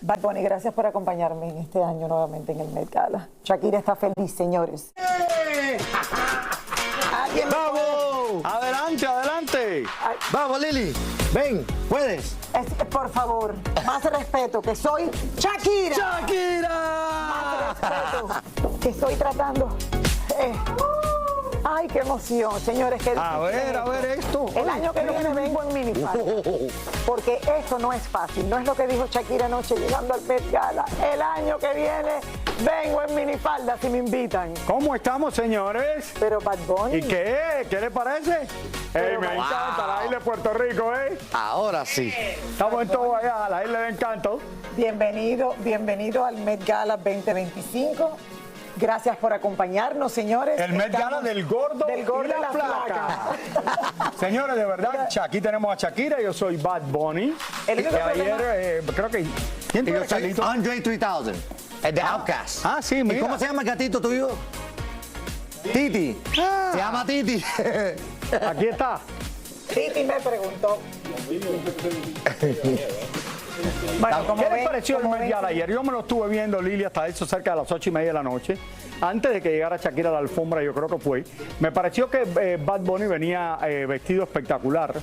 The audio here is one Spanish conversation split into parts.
Bad Bunny, gracias por acompañarme en este año nuevamente en el Met Gala. Shakira está feliz, señores. ¡Vamos! Adelante, adelante. Ay. Vamos, Lili. Ven, puedes. Por favor, más respeto, que soy Shakira. ¡Shakira! Más respeto, que estoy tratando. Ay, qué emoción, señores. A ver esto. El año que viene vengo en minifalda. Porque esto no es fácil. No es lo que dijo Shakira anoche llegando al Met Gala. El año que viene vengo en minifalda si me invitan. ¿Cómo estamos, señores? Pero Bad Bunny. ¿Y qué? ¿Qué le parece? Me encanta la isla de Puerto Rico, ¿eh? Ahora sí. Estamos en todo allá, la isla de Encanto. Bienvenido al Met Gala 2025. Gracias por acompañarnos, señores. El Met Gala del gordo y la flaca. Señores, de verdad, aquí tenemos a Shakira, yo soy Bad Bunny. Ayer, creo que... ¿Quién Yo fue, soy Carlito? Andre 3000, el de Outcast. Ah, sí, mira. ¿Y cómo se llama el gatito tuyo? Titi. Se llama Titi. Aquí está. Titi me preguntó. Bueno, ¿Qué les pareció el Met Gala ayer? Yo me lo estuve viendo, Lili, hasta eso cerca de las 8:30 de la noche. Antes de que llegara Shakira a la alfombra, yo creo que fue. Me pareció que Bad Bunny venía vestido espectacular.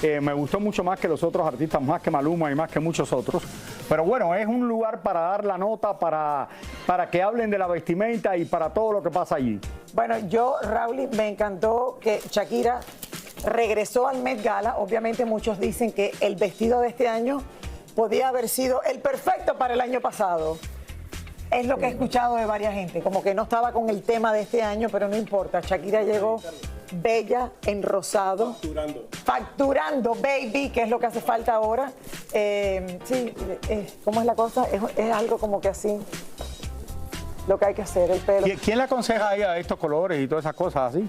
Me gustó mucho más que los otros artistas, más que Maluma y más que muchos otros. Pero bueno, es un lugar para dar la nota, para que hablen de la vestimenta y para todo lo que pasa allí. Bueno, Raúl, me encantó que Shakira regresó al Met Gala. Obviamente muchos dicen que el vestido de este año podía haber sido el perfecto para el año pasado. Es lo que he escuchado de varias gente, como que no estaba con el tema de este año, pero no importa. Shakira llegó bella, en rosado. Facturando, baby, que es lo que hace falta ahora. ¿Cómo es la cosa? Es algo como que así, lo que hay que hacer, el pelo. ¿Quién le aconseja a ella estos colores y todas esas cosas así?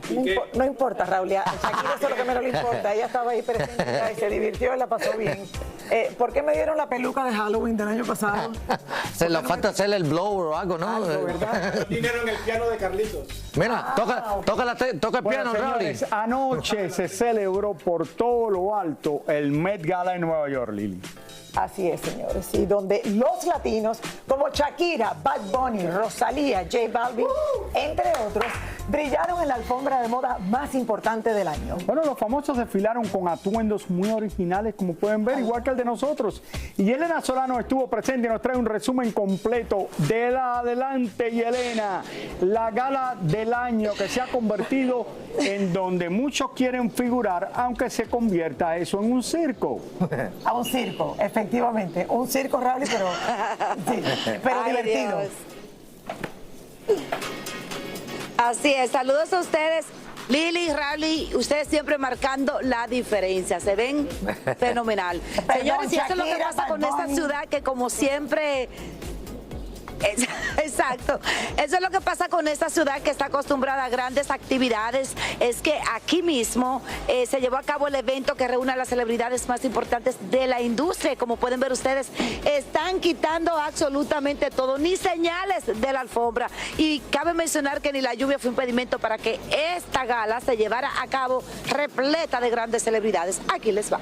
No importa, Raúl. A Shakira eso es lo que menos le importa. Ella estaba ahí presente y se divirtió y la pasó bien. ¿Por qué me dieron la peluca de Halloween del año pasado? Se le falta hacerle el blower o algo, ¿no? Algo, ¿verdad? Dinero en el piano de Carlitos. Mira, toca el piano, Raúl. Señores, anoche se celebró por todo lo alto el Met Gala en Nueva York, Lili. Así es, señores, y donde los latinos como Shakira, Bad Bunny, Rosalía, J Balvin, entre otros, brillaron en la alfombra de moda más importante del año. Bueno, los famosos desfilaron con atuendos muy originales, como pueden ver, igual que el de nosotros. Y Elena Solano estuvo presente y nos trae un resumen completo de la Adelante, y Elena, la gala del año que se ha convertido en donde muchos quieren figurar, aunque se convierta eso en un circo. A un circo, efectivamente. Un circo, Raúl, pero divertido. Dios. Así es, saludos a ustedes. Lili, Raúl, ustedes siempre marcando la diferencia, se ven fenomenal. Señores, y eso es lo que pasa con esta ciudad que como siempre... Exacto, eso es lo que pasa con esta ciudad que está acostumbrada a grandes actividades. Es que aquí mismo se llevó a cabo el evento que reúne a las celebridades más importantes de la industria. Como pueden ver ustedes, están quitando absolutamente todo, ni señales de la alfombra. Y cabe mencionar que ni la lluvia fue impedimento para que esta gala se llevara a cabo repleta de grandes celebridades. Aquí les va.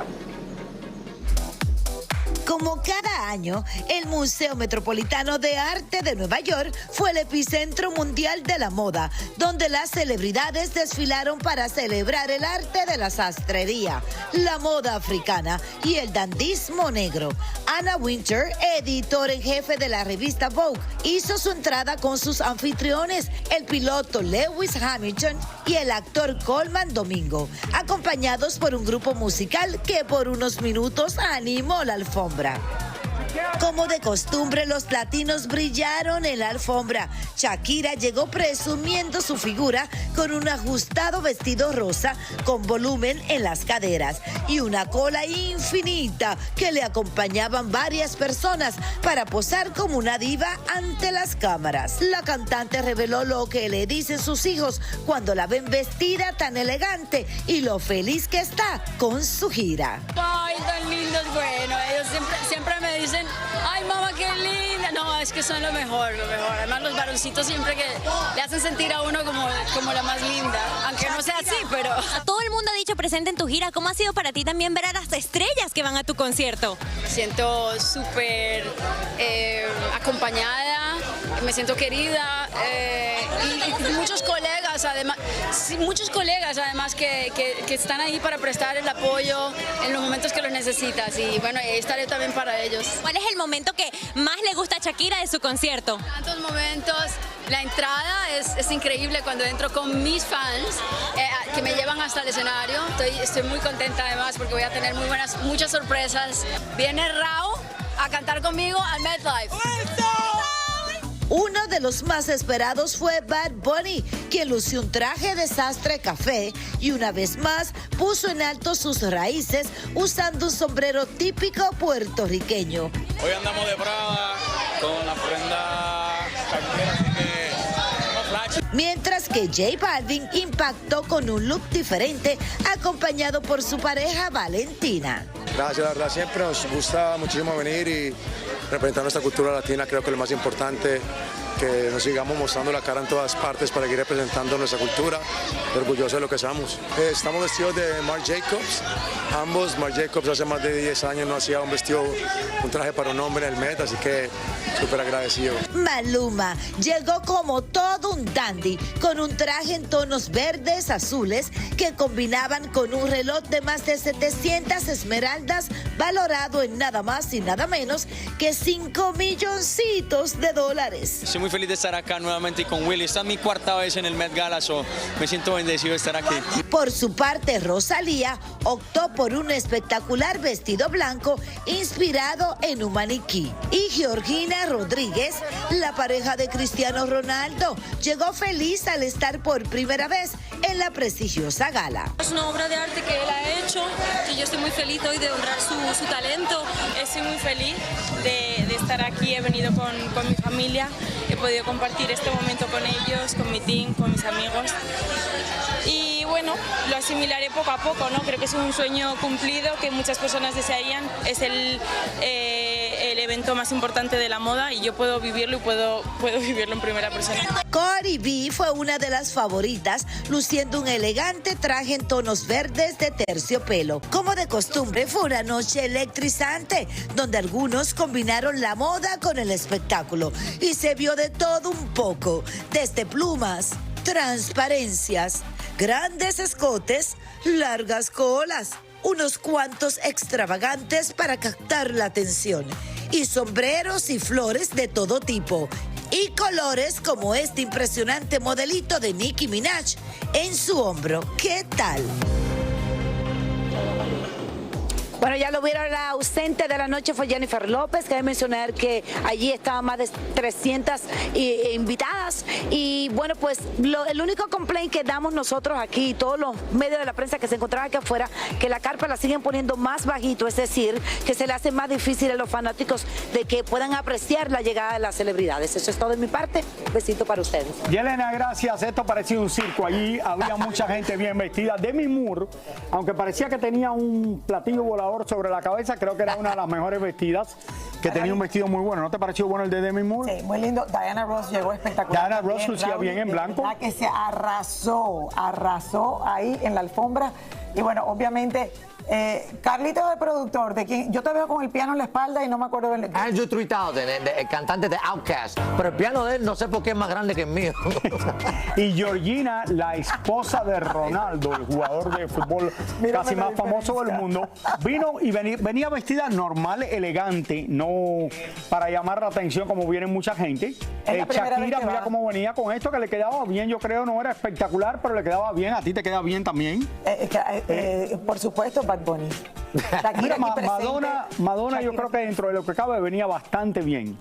Como cada año, el Museo Metropolitano de Arte de Nueva York fue el epicentro mundial de la moda, donde las celebridades desfilaron para celebrar el arte de la sastrería, la moda africana y el dandismo negro. Anna Wintour, editor en jefe de la revista Vogue, hizo su entrada con sus anfitriones, el piloto Lewis Hamilton y el actor Colman Domingo, acompañados por un grupo musical que por unos minutos animó la alfombra. Como de costumbre, los latinos brillaron en la alfombra. Shakira llegó presumiendo su figura con un ajustado vestido rosa con volumen en las caderas y una cola infinita que le acompañaban varias personas para posar como una diva ante las cámaras. La cantante reveló lo que le dicen sus hijos cuando la ven vestida tan elegante y lo feliz que está con su gira. Ay, tan lindos, bueno, ellos siempre me dicen, ay mamá, qué linda. No, es que son lo mejor, lo mejor. Además los varoncitos siempre que le hacen sentir a uno como la más linda, aunque no sea así, pero... A todo el mundo ha dicho presente en tu gira. ¿Cómo ha sido para ti también ver a las estrellas que van a tu concierto? Me siento súper acompañada, me siento querida y muchos colegas además que están ahí para prestar el apoyo en los momentos que los necesitas y bueno, estaré también para ellos. ¿Cuál es el momento que más le gusta a Shakira de su concierto? Tantos momentos, la entrada es increíble cuando entro con mis fans que me llevan hasta el escenario. Estoy muy contenta además porque voy a tener muchas sorpresas. Viene Rao a cantar conmigo al MetLife. Uno de los más esperados fue Bad Bunny, quien lució un traje desastre café y una vez más puso en alto sus raíces usando un sombrero típico puertorriqueño. Hoy andamos de Prada con la prenda cartera, así que no flash. Mientras que J Balvin impactó con un look diferente, acompañado por su pareja Valentina. Gracias, la verdad siempre nos gusta muchísimo venir y representar nuestra cultura latina. Creo que lo más importante que nos sigamos mostrando la cara en todas partes para seguir representando nuestra cultura, orgullosos de lo que somos. Estamos vestidos de Marc Jacobs, ambos. Marc Jacobs hace más de 10 años no hacía un traje para un hombre en el Met, así que súper agradecido. Maluma llegó como todo un dandy, con un traje en tonos verdes, azules, que combinaban con un reloj de más de 700 esmeraldas, valorado en nada más y nada menos que $5 milloncitos. Estoy muy feliz de estar acá nuevamente con Willy. Esta es mi cuarta vez en el Met Gala, me siento bendecido de estar aquí. Por su parte, Rosalía optó por un espectacular vestido blanco inspirado en un maniquí. Y Georgina Rodríguez, la pareja de Cristiano Ronaldo, llegó feliz al estar por primera vez en la prestigiosa gala. Es una obra de arte que él ha hecho y yo estoy muy feliz hoy de honrar su talento. Estoy muy feliz de estar aquí, he venido con mi familia, he podido compartir este momento con ellos, con mi team, con mis amigos. Y bueno, lo asimilaré poco a poco, ¿no? Creo que es un sueño cumplido que muchas personas desearían. Es el evento más importante de la moda y yo puedo vivirlo y puedo vivirlo en primera persona. Cardi B fue una de las favoritas, luciendo un elegante traje en tonos verdes de terciopelo. Como de costumbre, fue una noche electrizante, donde algunos combinaron la moda con el espectáculo y se vio de todo un poco, desde plumas, transparencias, grandes escotes, largas colas, unos cuantos extravagantes para captar la atención, y sombreros y flores de todo tipo, y colores como este impresionante modelito de Nicki Minaj en su hombro. ¿Qué tal? Bueno, ya lo vieron, la ausente de la noche fue Jennifer López. Cabe mencionar que allí estaban más de 300 invitadas. Y bueno, pues el único complaint que damos nosotros aquí, todos los medios de la prensa que se encontraban aquí afuera, que la carpa la siguen poniendo más bajito, es decir, que se le hace más difícil a los fanáticos de que puedan apreciar la llegada de las celebridades. Eso es todo de mi parte. Un besito para ustedes. Yelena, gracias. Esto parecía un circo. Allí había mucha gente bien vestida. Demi Moore, aunque parecía que tenía un platillo volador sobre la cabeza, creo que era una de las mejores vestidas, que tenía un vestido muy bueno. ¿No te pareció bueno el de Demi Moore? Sí, muy lindo. Diana Ross llegó espectacular. Diana Ross lucía bien en blanco. Que se arrasó ahí en la alfombra. Y bueno, obviamente, Carlitos, el productor, de quien yo te veo con el piano en la espalda y no me acuerdo del... Andrew 3000, el cantante de Outkast. Pero el piano de él no sé por qué es más grande que el mío. Y Georgina, la esposa de Ronaldo, el jugador de fútbol casi más famoso del mundo, vino y venía vestida normal, elegante, no para llamar la atención como viene mucha gente. Shakira, mira cómo venía con esto, que le quedaba bien, yo creo, no era espectacular, pero le quedaba bien. A ti te queda bien también. Por supuesto, Bad Bunny. Shakira, Madonna, yo creo que dentro de lo que cabe venía bastante bien.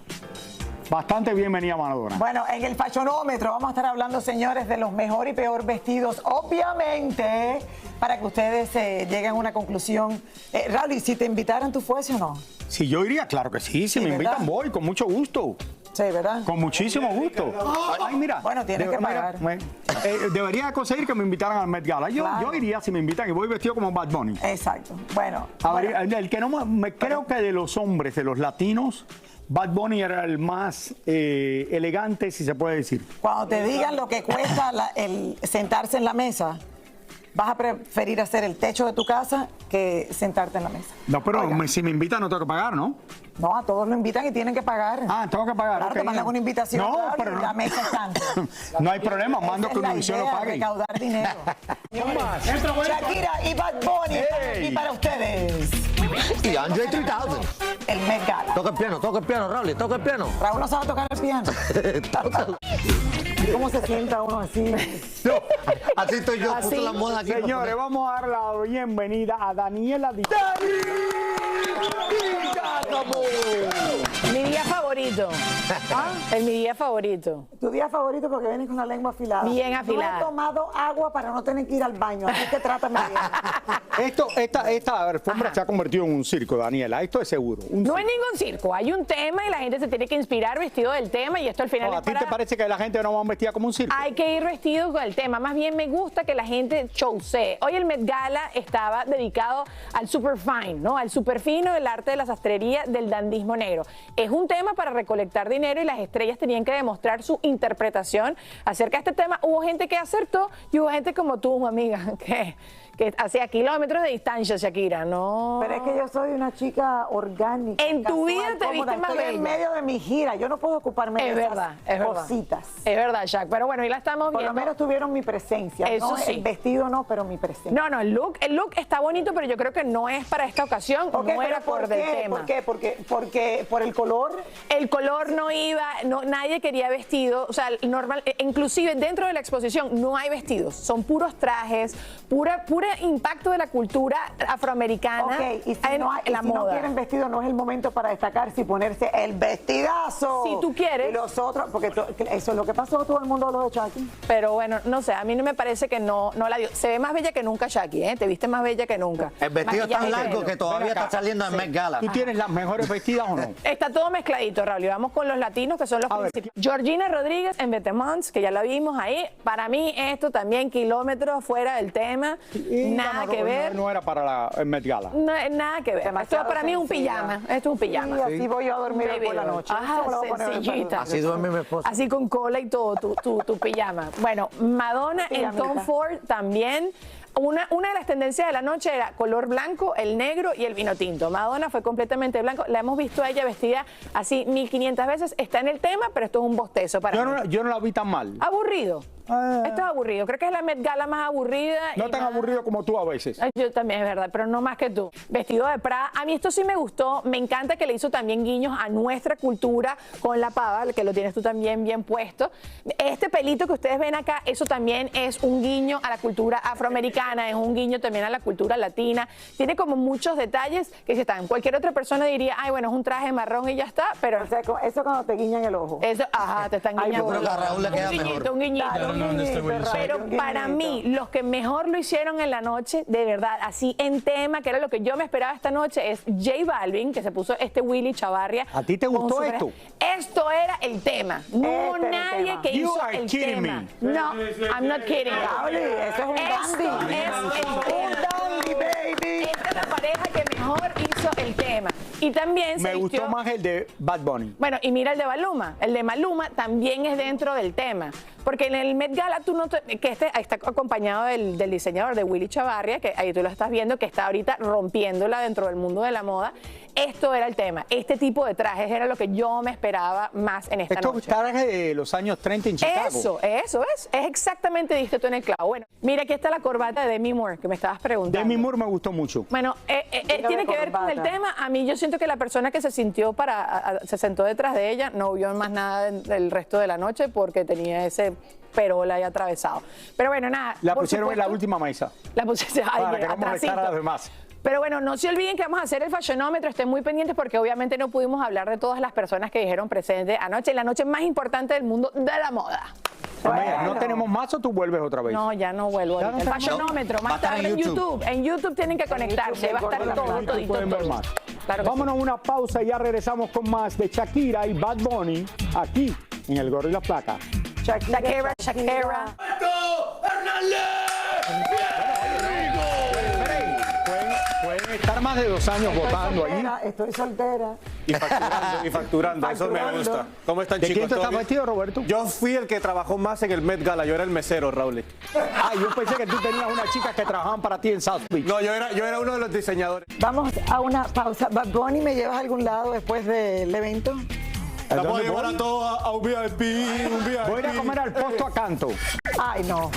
Bastante bien venía Madonna. Bueno, en el fashionómetro vamos a estar hablando, señores, de los mejor y peor vestidos, obviamente, para que ustedes lleguen a una conclusión. Raúl, ¿y si te invitaran, tú fuese o no? Si yo iría, claro que sí. Si me invitan, voy, con mucho gusto. Sí, ¿verdad? Con muchísimo gusto. Ay, mira. Bueno, tienes que pagar. Debería conseguir que me invitaran al Met Gala. Yo iría si me invitan y voy vestido como Bad Bunny. Exacto. Bueno. A ver, el que no creo que de los hombres, de los latinos, Bad Bunny era el más elegante, si se puede decir. Cuando te digan lo que cuesta el sentarse en la mesa, vas a preferir hacer el techo de tu casa que sentarte en la mesa. No, pero Oiga. si me invitan no tengo que pagar, ¿no? No, a todos lo invitan y tienen que pagar. Ah, tengo que pagar. Claro, ok. te mandan una invitación. No, claro, pero y no. la mesa es tanto. No hay problema, mando Esa que es la Univision lo idea, pague. recaudar dinero. más? Shakira y Bad Bunny están aquí para ustedes. Y Andre 3000. El Met Gala. Toca el piano, Raúl, toca el piano. Raúl no sabe tocar el piano. ¿Cómo se sienta uno así? Así estoy yo, puso la moda aquí. Señores, vamos a dar la bienvenida a Daniela Díaz. Mi día favorito. Es mi día favorito. Tu día favorito porque vienes con la lengua afilada. Bien afilada. No he tomado agua para no tener que ir al baño, así que trátame bien. Esta alfombra se ha convertido en un circo, Daniela. Esto es seguro. No es ningún circo. Hay un tema y la gente se tiene que inspirar vestido del tema y esto al final ¿A es ti para... te parece que la gente no va vestida como un circo? Hay que ir vestido con el tema. Más bien me gusta que la gente showsee. Hoy el Met Gala estaba dedicado al super fine, ¿no? Al super fino, el arte de la sastrería, del dandismo negro. Es un tema para recolectar dinero y las estrellas tenían que demostrar su interpretación acerca de este tema. Hubo gente que acertó y hubo gente como tú, amiga, que hacía kilómetros de distancia, Shakira, ¿no? Pero es que yo soy una chica orgánica. En tu casual, vida te cómoda. viste más Estoy bella. en medio de mi gira. Yo no puedo ocuparme de esas Es verdad. cositas. Es verdad, Shak. Pero bueno, ahí la estamos Por viendo. lo menos tuvieron mi presencia. Eso no, sí. El vestido no, pero mi presencia. No, el look está bonito, pero yo creo que no es para esta ocasión. Ok, no era pero ¿por por del qué? tema. ¿Por qué? Porque por el color. El color no iba, nadie quería vestido, o sea, normal, inclusive dentro de la exposición no hay vestidos, son puros trajes, pura impacto de la cultura afroamericana Ok, y si, en no, hay, y la si moda. no quieren vestido, no es el momento para destacarse y ponerse el vestidazo. Si tú quieres. Y los otros, porque eso es lo que pasó, todo el mundo habló de Chucky. Pero bueno, no sé, a mí no me parece que no la dio. Se ve más bella que nunca, Shaki, ¿eh? Te viste más bella que nunca. El vestido es tan Maquillaje largo negro. que todavía está saliendo en Met Gala. ¿Tú tienes las mejores vestidas o no? Está todo mezcladito, Raúl. Y vamos con los latinos, que son los principales. Georgina Rodríguez en Betemons, que ya la vimos ahí. Para mí, esto también kilómetros fuera del tema. Nada que ver. No era para el Met Gala. No, nada que ver. Esto para mí es un pijama. Esto es un pijama. Sí, así voy yo a dormir hoy por la noche. Ajá, Eso me lo voy a poner sencillita. Así duerme mi esposa. Así con cola y todo, tu pijama. Bueno, Madonna en Pijamita. Tom Ford también. Una de las tendencias de la noche era color blanco, el negro y el vino tinto. Madonna fue completamente blanco. La hemos visto a ella vestida así 1500 veces. Está en el tema, pero esto es un bostezo para mí. Yo no la vi tan mal. Aburrido. Esto es aburrido. Creo que es la Met Gala más aburrida. No y tan más- aburrido como tú a veces. Ay, yo también, es verdad, pero no más que tú. Vestido de Prada. A mí esto sí me gustó. Me encanta que le hizo también guiños a nuestra cultura con la pava, que lo tienes tú también bien puesto. Este pelito que ustedes ven acá, eso también es un guiño a la cultura afroamericana, es un guiño también a la cultura latina. Tiene como muchos detalles que si están. Cualquier otra persona diría, ay, bueno, es un traje marrón y ya está, pero... O sea, eso cuando te guiñan el ojo. Eso, ajá, te están Ay, guiñando. yo creo que a Raúl le queda un guiñito, mejor. un guiñito. Claro, un guiñito, Pero un para guiñito. mí, los que mejor lo hicieron en la noche, de verdad, así en tema, que era lo que yo me esperaba esta noche, es J Balvin, que se puso este Willy Chavarria. ¿A ti te con gustó su esto? Esto era el tema. No Este era el nadie tema. que You hizo are el kidding tema. me. No, I'm not kidding. Pauli, eso es un Esto dandy. es el Un tema. dandy, baby. Esta es la pareja que mejor hizo el tema. Y también se Me gustó vistió- más el de Bad Bunny. Bueno, y mira el de Maluma. El de Maluma también es dentro del tema. Porque en el Met Gala tú no que está acompañado del diseñador de Willy Chavarria, que ahí tú lo estás viendo, que está ahorita rompiéndola dentro del mundo de la moda. Esto era el tema. Este tipo de trajes era lo que yo me esperaba más en esta Estos noche. trajes de los años 30 en Chicago. Eso es exactamente, diste tú en el clavo. Bueno, mira, aquí está la corbata de Demi Moore, que me estabas preguntando. Demi Moore me gustó mucho. Bueno, tiene que ver con el tema. A mí yo siento que la persona que se sintió se sentó detrás de ella no vio más nada del resto de la noche porque tenía ese perola ahí atravesado. Pero bueno, nada. La por pusieron en la supuesto, última mesa. La pusieron ahí, Para que no molestara a atrasito. los demás. Pero bueno, no se olviden que vamos a hacer el fashionómetro, estén muy pendientes porque obviamente no pudimos hablar de todas las personas que dijeron presente anoche, la noche más importante del mundo de la moda. Amiga, ¿no tenemos más o tú vuelves otra vez? No, ya no vuelvo. Ya ahorita. no El tenemos- fashionómetro, Va a más estar tarde en en YouTube. YouTube. En YouTube tienen que conectarse, va a estar todo, Tú todito, pueden ver todo. más. Claro que Vámonos a una pausa y ya regresamos con más de Shakira y Bad Bunny aquí en El Gordo y la Placa. Shakira. Pueden estar más de 2 años votando ahí. Estoy soltera. Y facturando, eso me gusta. ¿Cómo están, ¿De chicos? quién te ¿Todo estás bien? vestido, Roberto? Yo fui el que trabajó más en el Met Gala, yo era el mesero, Raúl. Ah, yo pensé que tú tenías unas chicas que trabajaban para ti en South Beach. No, yo era uno de los diseñadores. Vamos a una pausa. Bad Bunny, ¿me llevas a algún lado después del evento? Vamos a llevar a todos a un VIP, un VIP. Voy a ir a comer al Posto a Canto. Ay, no.